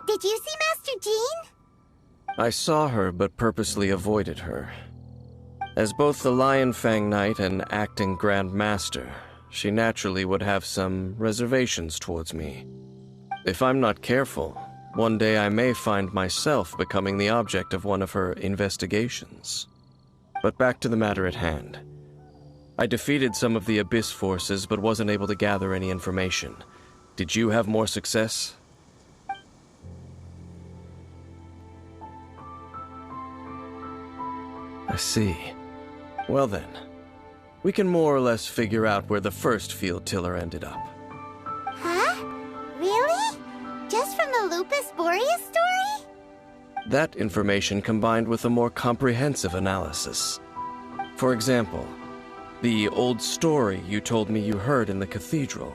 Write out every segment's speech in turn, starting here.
Did you see Master Jean? I saw her, but purposely avoided her. As both the Lion Fang Knight and acting Grand Master, she naturally would have some reservations towards me. If I'm not careful, one day I may find myself becoming the object of one of her investigations. But back to the matter at hand. I defeated some of the Abyss forces, but wasn't able to gather any information. Did you have more success? I see. Well then, we can more or less figure out where the first field tiller ended up. Huh? Really? Just from the Lupus Boreas story? That information combined with a more comprehensive analysis. For example, the old story you told me you heard in the cathedral.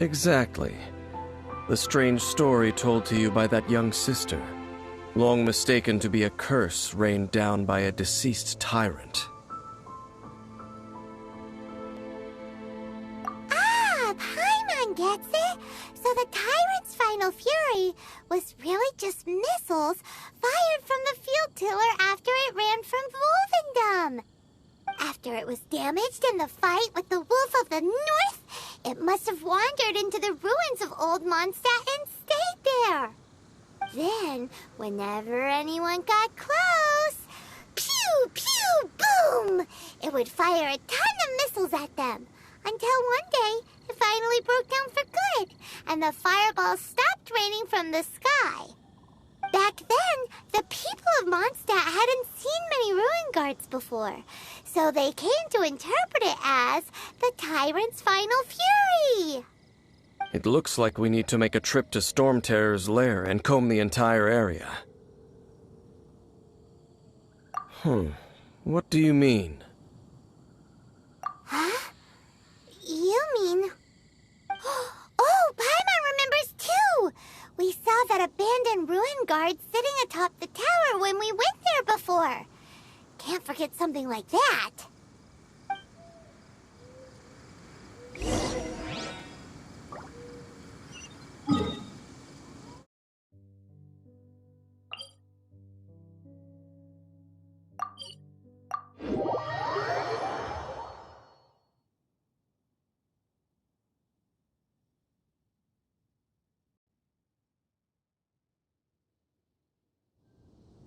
Exactly. The strange story told to you by that young sister, long mistaken to be a curse rained down by a deceased tyrant. Ah, Paimon gets it! So the tyrant's final fury was really just missiles fired from the field tiller after it ran from Wolvendom. After it was damaged in the fight with the Wolf of the North, it must have wandered into the ruins of Old Mondstadt and stayed there. Then, whenever anyone got close, pew, pew, boom! It would fire a ton of missiles at them, until one day it finally broke down for good, and the fireballs stopped raining from the sky. Back then, the people of Mondstadt hadn't seen many ruin guards before, so they came to interpret it as the tyrant's final fury. It looks like we need to make a trip to Storm Terror's lair and comb the entire area. What do you mean? Huh? You mean... Oh, Paimon remembers too! We saw that abandoned ruin guard sitting atop the tower when we went there before. Can't forget something like that.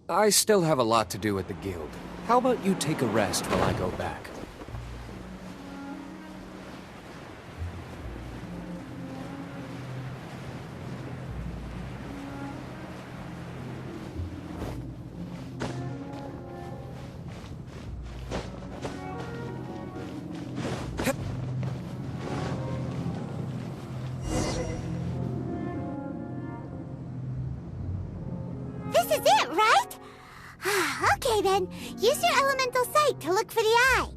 I still have a lot to do at the guild. How about you take a rest while I go back? This is it, right? Okay then, use your elemental sight to look for the eye.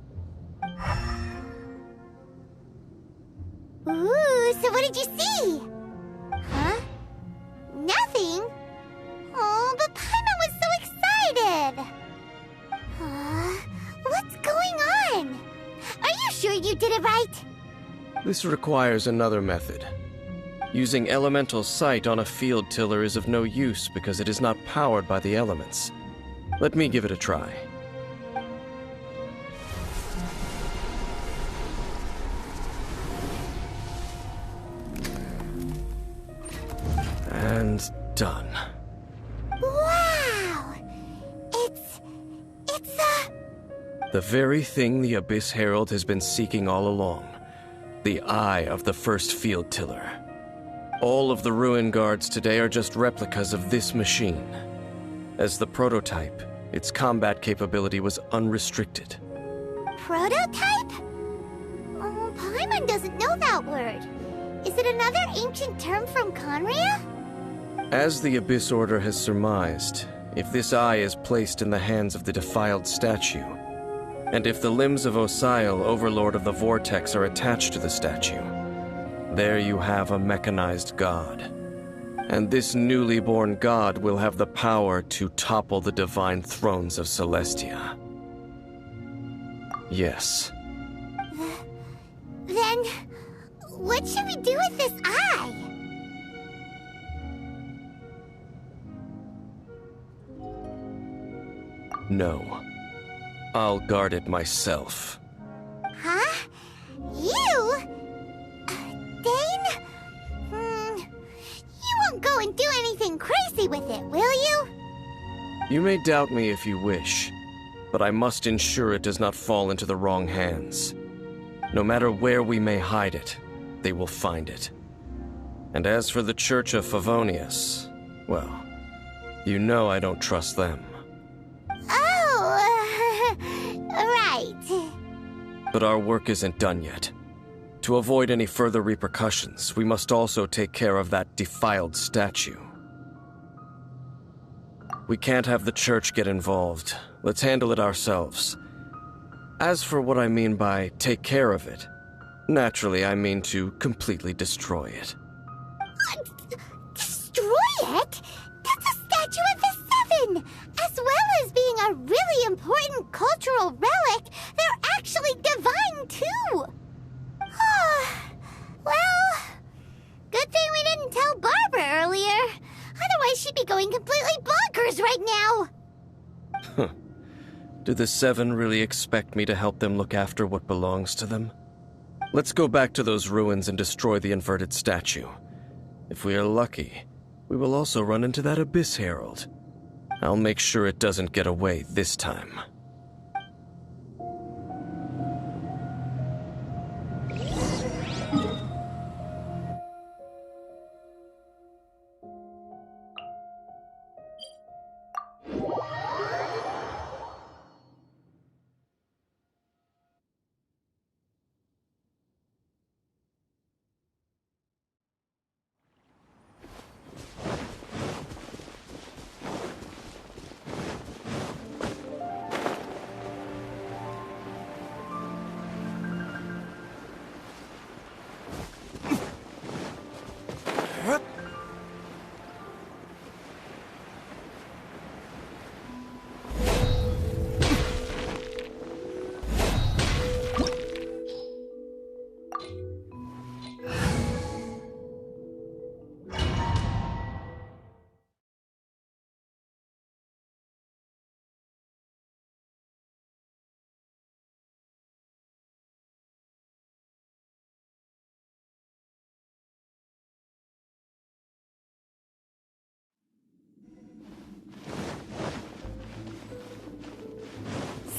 Ooh, so what did you see? Huh? Nothing? Oh, but Paimon was so excited! What's going on? Are you sure you did it right? This requires another method. Using elemental sight on a field tiller is of no use because it is not powered by the elements. Let me give it a try. And done. Wow! It's The very thing the Abyss Herald has been seeking all along. The eye of the first field tiller. All of the ruin guards today are just replicas of this machine. As the prototype, its combat capability was unrestricted. prototype? Oh, Paimon doesn't know that word. Is it another ancient term from Conria? As the Abyss Order has surmised, if this eye is placed in the hands of the defiled statue, and if the limbs of Osial, Overlord of the Vortex, are attached to the statue, there you have a mechanized god. And this newly born god will have the power to topple the divine thrones of Celestia. Yes. Then, what should we do with this eye? No. I'll guard it myself. Huh? You? Dane? You won't go and do anything crazy with it, will you? You may doubt me if you wish, but I must ensure it does not fall into the wrong hands. No matter where we may hide it, they will find it. And as for the Church of Favonius, well, you know I don't trust them. Oh, right. But our work isn't done yet. To avoid any further repercussions, we must also take care of that defiled statue. We can't have the church get involved. Let's handle it ourselves. As for what I mean by take care of it, naturally I mean to completely destroy it. Destroy it? That's a statue of the Seven! As well as being a really important cultural relic, they're actually divine too! Well, good thing we didn't tell Barbara earlier. Otherwise she'd be going completely bonkers right now! Do the Seven really expect me to help them look after what belongs to them? Let's go back to those ruins and destroy the inverted statue. If we are lucky, we will also run into that Abyss Herald. I'll make sure it doesn't get away this time.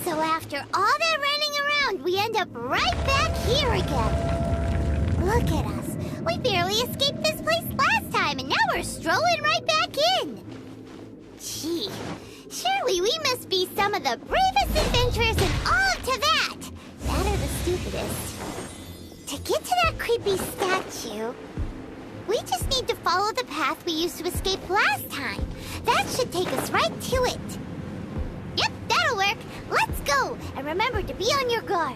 So after all that running around, we end up right back here again. Look at us. We barely escaped this place last time, and now we're strolling right back in. Gee, surely we must be some of the bravest adventurers in all of Teyvat. That or the stupidest. To get to that creepy statue, we just need to follow the path we used to escape last time. That should take us right to it. Yep, that'll work. Let's go, and remember to be on your guard.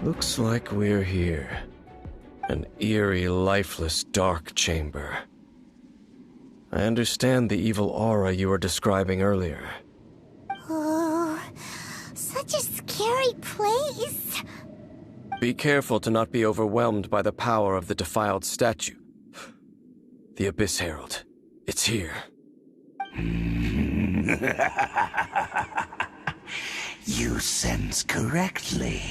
Looks like we're here. An eerie, lifeless, dark chamber. I understand the evil aura you were describing earlier. Oh, such a scary place. Be careful to not be overwhelmed by the power of the defiled statue. The Abyss Herald. It's here. You sense correctly.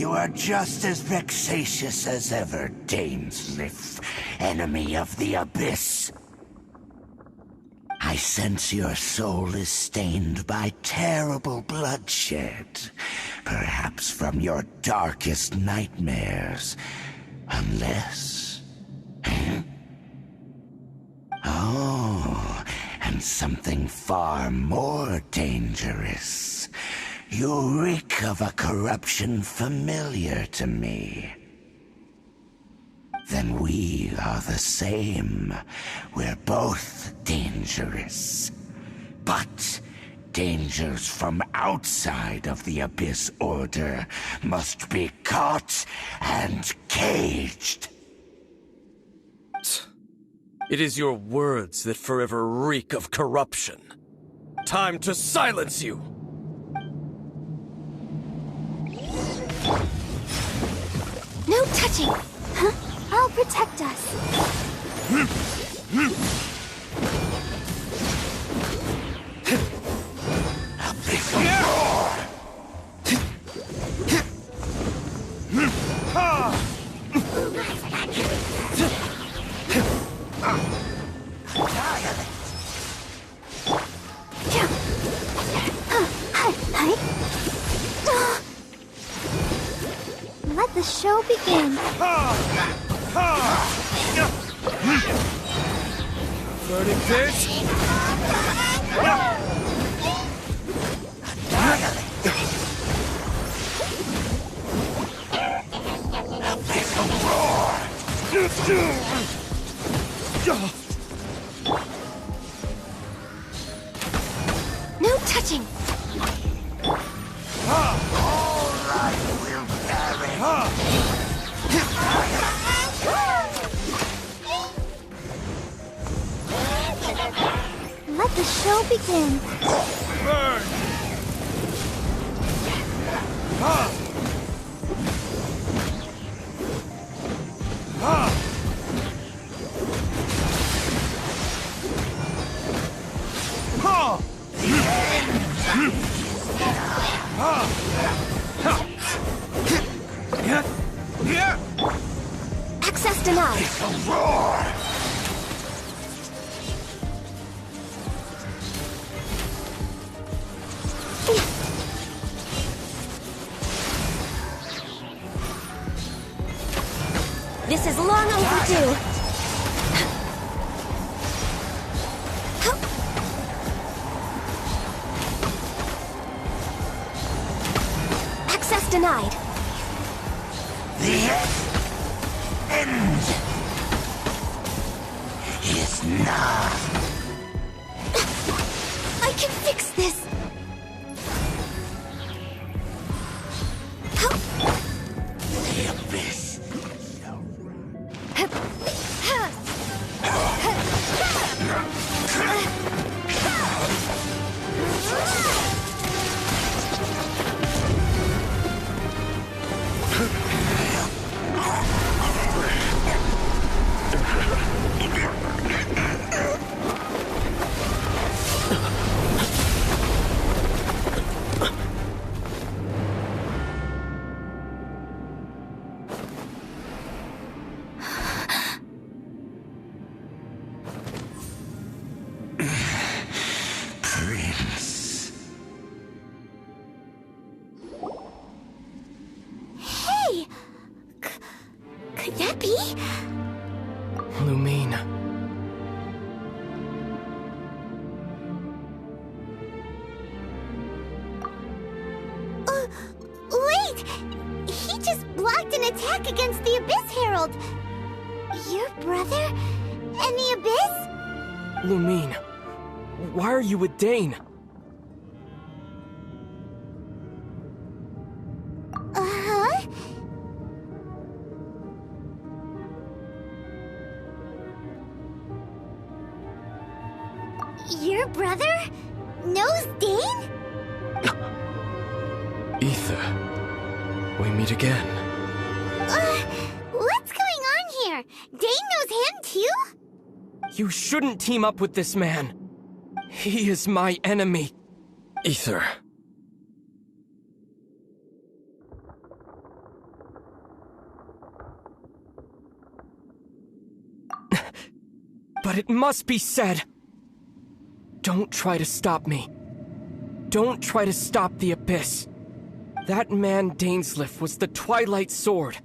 You are just as vexatious as ever, Dainsliff, enemy of the Abyss. I sense your soul is stained by terrible bloodshed, perhaps from your darkest nightmares, unless... Oh, and something far more dangerous. You reek of a corruption familiar to me. Then we are the same. We're both dangerous. But dangers from outside of the Abyss Order must be caught and caged. It is your words that forever reek of corruption. Time to silence you! No touching! Huh? I'll protect us. Let the show begin. Burning fish? No touching! Let the show begin. Burn! Access denied. This is long overdue. Access denied. The end is nigh. I can fix this. The Abyss. Prince. Hey! Could that be? Lumine. Wait! He just blocked an attack against the Abyss Herald! Your brother? And the Abyss? Lumine, why are you with Dane? Uh-huh? Your brother knows Dane? Ether, we meet again. What's going on here? Dane knows him too? You shouldn't team up with this man. He is my enemy. Ether. but it must be said. Don't try to stop me. Don't try to stop the Abyss. That man Dainsleif was the Twilight Sword,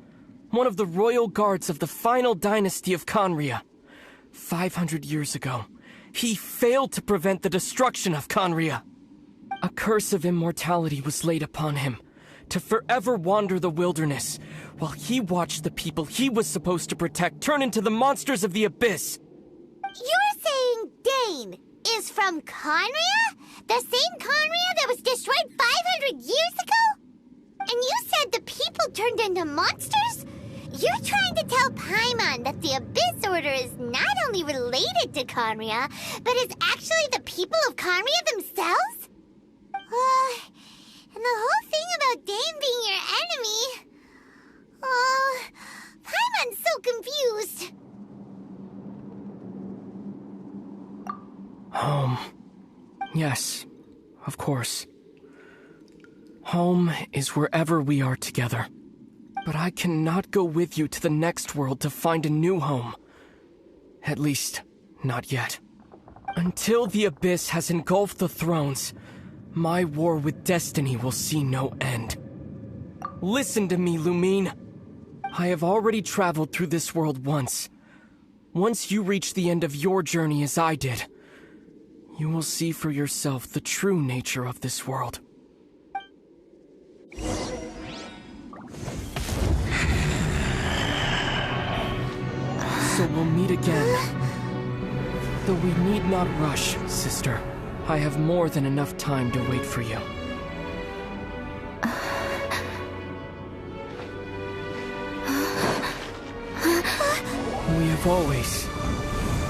one of the royal guards of the final dynasty of Conria. 500 years ago, he failed to prevent the destruction of Conria. A curse of immortality was laid upon him, to forever wander the wilderness, while he watched the people he was supposed to protect turn into the monsters of the Abyss. You're saying Dane is from Conria? The same Conria that was destroyed 500 years ago? And you said the people turned into monsters? You're trying to tell Paimon that the Abyss Order is not only related to Conria, but is actually the people of Conria themselves? And the whole thing about Dane being your enemy... Paimon's so confused. Home. Yes, of course. Home is wherever we are together. But I cannot go with you to the next world to find a new home. At least, not yet. Until the Abyss has engulfed the thrones, my war with destiny will see no end. Listen to me, Lumine. I have already traveled through this world once. Once you reach the end of your journey as I did, you will see for yourself the true nature of this world. So we'll meet again. Though we need not rush, sister. I have more than enough time to wait for you. We have always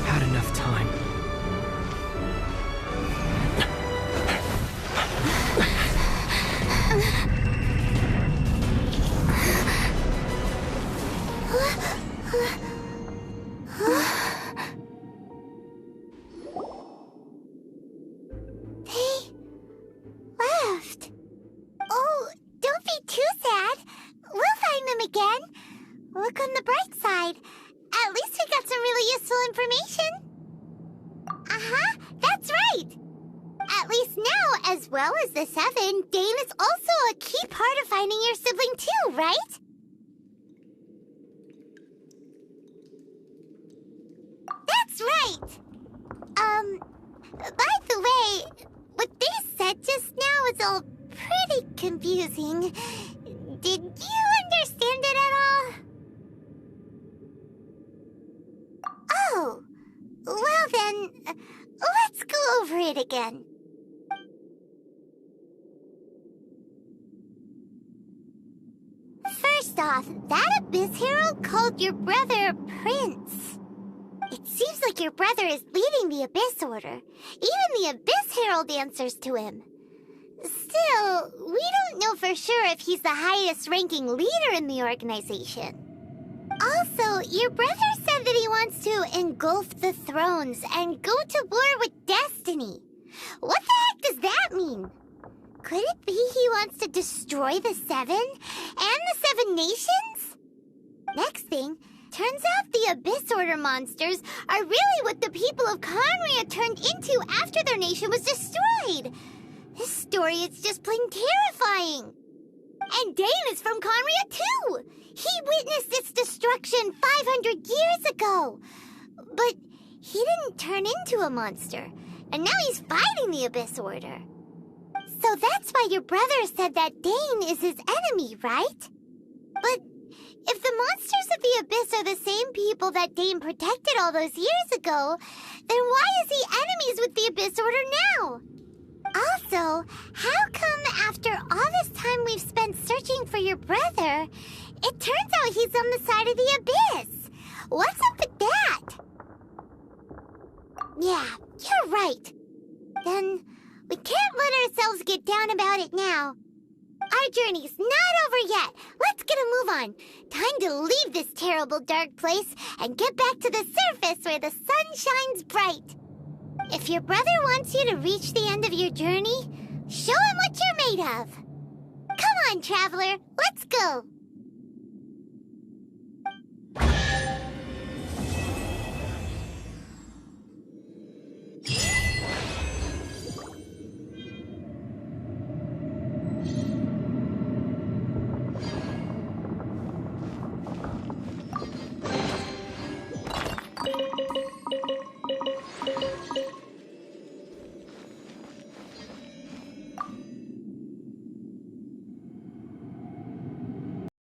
had enough time. They left. Oh, don't be too sad. We'll find them again. Look on the bright side. At least we got some really useful information. Uh-huh, that's right. At least now, as well as the Seven, Dane is also a key part of finding your sibling too, right? That's right. By the way, what they said just now is all pretty confusing. Did you understand it at all? Oh, well then, let's go over it again. First off, that Abyss Herald called your brother Prince. It seems like your brother is leading the Abyss Order. Even the Abyss Herald answers to him. Still, we don't know for sure if he's the highest-ranking leader in the organization. Also, your brother said that he wants to engulf the thrones and go to war with destiny. What the heck does that mean? Could it be he wants to destroy the Seven and the Seven Nations? Next thing, turns out the Abyss Order monsters are really what the people of Conria turned into after their nation was destroyed. This story is just plain terrifying. And Dane is from Conria too. He witnessed its destruction 500 years ago. But he didn't turn into a monster. And now he's fighting the Abyss Order. So that's why your brother said that Dane is his enemy, right? But if the monsters of the Abyss are the same people that Dane protected all those years ago, then why is he enemies with the Abyss Order now? Also, how come after all this time we've spent searching for your brother, it turns out he's on the side of the Abyss? What's up with that? Yeah, you're right. Then we can't let ourselves get down about it now. Our journey's not over yet. Let's get a move on. Time to leave this terrible dark place and get back to the surface where the sun shines bright. If your brother wants you to reach the end of your journey, show him what you're made of. Come on, traveler, let's go.